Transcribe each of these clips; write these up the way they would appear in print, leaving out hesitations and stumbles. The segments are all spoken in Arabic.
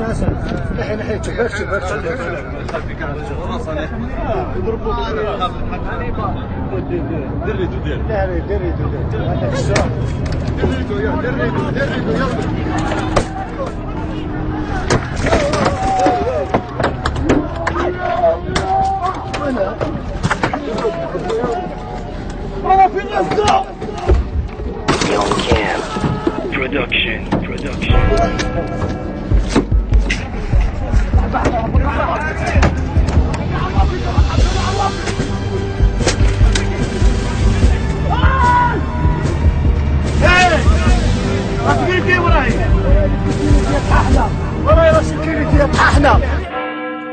اسمع نحي تبرت يضربوا دريدو هذاك السؤال دريدو يلا في الناس Young Cam Production. سكيورتي وراي سكيورتي طاحنا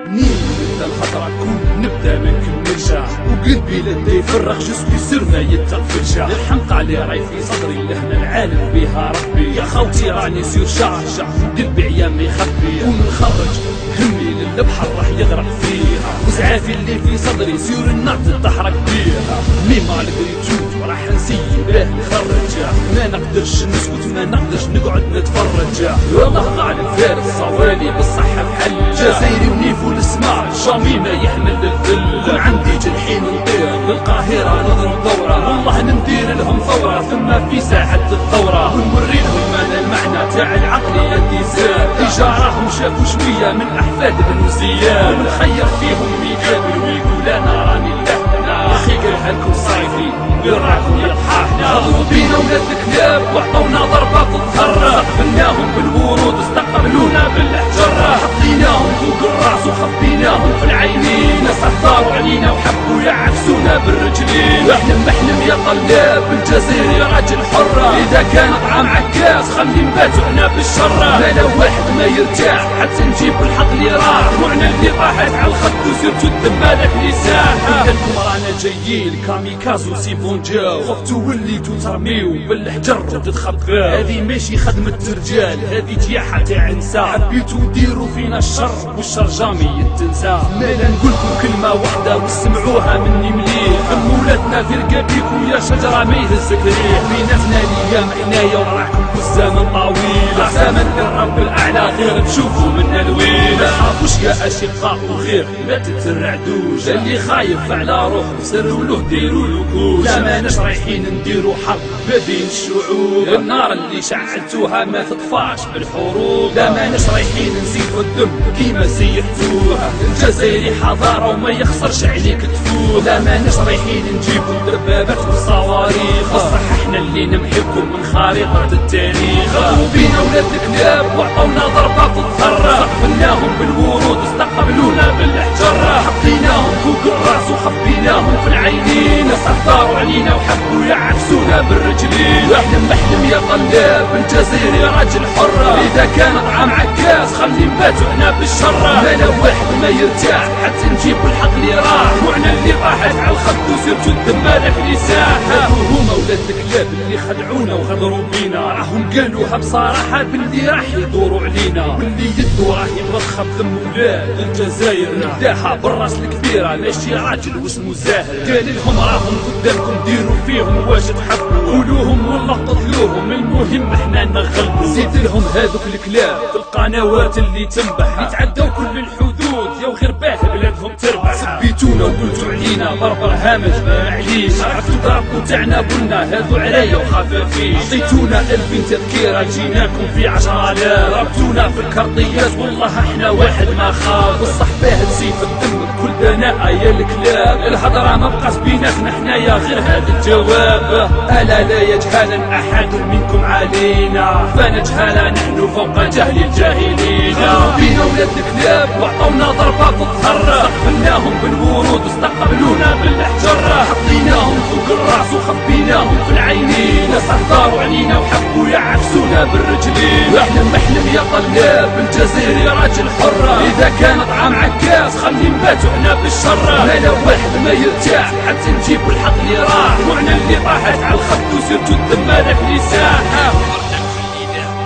نبدا الخطرة كون نبدا منكم نرجع وقلبي لدي يفرغ جسمي سرنا يتفرجع الحنقة اللي راي في صدري لهنا العالم بها ربي يا خوتي راني سير شعشع قلبي عيام يخبي ونخرج همي للبحر راح يغرق فيها وزعافي اللي في صدري سير النار تتحرك بيها ميما الكريتوت راح نسيبه نخرج ما نقدرش نسكت ما نقدرش نقعد نتفرج والله غالب فارس صوالي بالصحة بحل جزائري ونيفو الاسمار شامي ما يحمل الذل كون عندي جنحين نطير للقاهرة نضرب دورة والله ندير لهم ثورة ثم في ساحة الثورة ونوري لهم ماذا المعنى تاع العقلية النزال تجارهم شافوا شوية من أحفاد بن زياد ونخير فيهم يقابل ويقول أنا راني لحنا يا أخي قالها لكم صايفي وراكم يطححنا خلوا بينا ولاد الكلاب وعطونا ضربة تتهرى استقبلناهم بالورود واستقبلونا بالحجرة حطيناهم فوق الراس وخبيناهم في العينين ناس احضروا علينا وحبوا يعكسونا بالرجلين احلم يا طلاب الجزائر يا راجل حرة اذا كان طعام عكاز خلي نباتوا احنا بالشرة لا لو واحد ما يرتاح حتى نجيب الحق اللي راح روعنا اللي طاحت على الخد وسيرتوا الدم هذاك اللي ساح لكم رانا جايين كاميكازو سيفون جاو خفتوا وليتوا ترميو بالحجر وتتخباو هذه ماشي خدمة رجال هذه جياحة تاع نساء حبيتوا ديروا فينا الشر والشر جامي يتنسى مالا نقولكم كلمة واحدة واسمعوها مني مليح مولاتنا في رقابيكم يا شجرة ما يهزك ريح بيناتنا الايام حنايا وراكم والزمن طويل زمن للرب الاعلى غير تشوفوا منا الويل ما تخافوش يا اشقاء وغير ما تترعدوش اللي خايف على روحه سروا له ديروا له كوش لا ماناش رايحين نديروا حرب بين الشعوب النار اللي شعلتوها ما تطفاش بالحروب لا ماناش رايحين نزيدوا الدم كيما سيحتوها الجزائري حضارة وما يخسرش عليك تفوت لا ماناش رايحين نجيبوا دبابات وصواريخ بصح احنا اللي نمحيكم من خريطة التاريخ خذوا بينا ولاد الكلاب وعطونا ضربة تتهرى استقبلناهم بالورود واستقبلونا بالحجرة حطيناهم فوق الراس وخبيناهم في العينين ناس احضروا علينا وحبوا يعكسونا بالرجلين احلم يا طلاب الجزائر يا راجل حرة اذا كان طعام عكاز خلي نباتوا احنا بالشرة ما لو واحد ما يرتاح حتى نجيب الحق اللي راح روعنا اللي طاحت على الخد وسيرتوا الدم هذاك اللي ساح هما ولاد الكلاب اللي خدعونا وغدروا بينا راهم قالوها بصراحة باللي راح يدوروا علينا واللي يدو راه يتوخى بذم ولاد الجزائر نبداها بالراس الكبيرة ماشي راجل واسمه زاهر قال لهم راهم قدامكم ديروا فيهم واش تحبوا قولوهم ولا قتلوهم المهم احنا نغلبوا زيد لهم هذوك الكلاب في القنوات اللي تنبح يتعدوا كل الحدود يا وغير باه بلادهم تربح سبيتونا وقلتوا علينا بربر هامج ما معليش عرفتوا ضربكم تاعنا قلنا هذو عرايا وخفافيش عطيتونا 1000 تذكيرة جيناكم في 10,000 ضربتونا في الكرطيات والله احنا واحد ما خاف بصح باه تسيف الدم بكل دناء يا الكلاب الهضرة ما بقاش بيناتنا حنايا غير هذا الجواب ألا لا يجهل أحد منكم علينا فنجهل نحن فوق جهل الجاهلين بينا ولاد الكلاب وعطونا ضربة تتهرى استقبلناهم بالورود واستقبلونا بالحجرة حطيناهم فوق الراس وخبيناهم في العينين ناس احضروا علينا وحبوا يعكسونا بالرجلين احلم يا طلاب الجزائر يا راجل حرة اذا كان طعام عكاز خلي نباتوا احنا بالشرة ما لو واحد ما يرتاح حتى نجيبوا الحق اللي راح روعنا اللي طاحت على الخد وسيرتوا الدم هذاك اللي ساح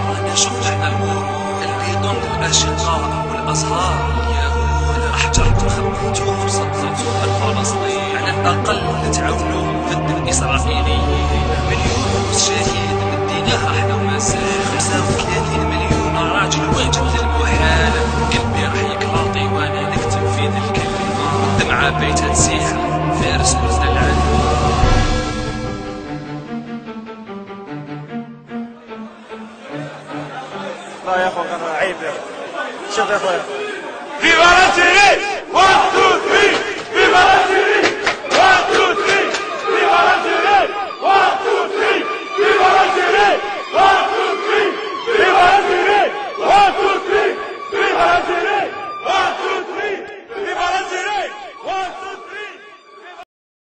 رانا شفنا الورود البيضون الاشقاء والازهار اليهود الاحجار تخبيتوهم صدقتوا الفلسطين على الاقل تعاونوا ضد الاسرائيليين مليون شهيد مديناها احنا ومازال 35 مليون راجل واجب للمحال لا يا اخويا انا عيب يا شوف يا اخويا فيفا لا سيري 1 2 3 فيفا لا سيري 1 2 3 فيفا لا سيري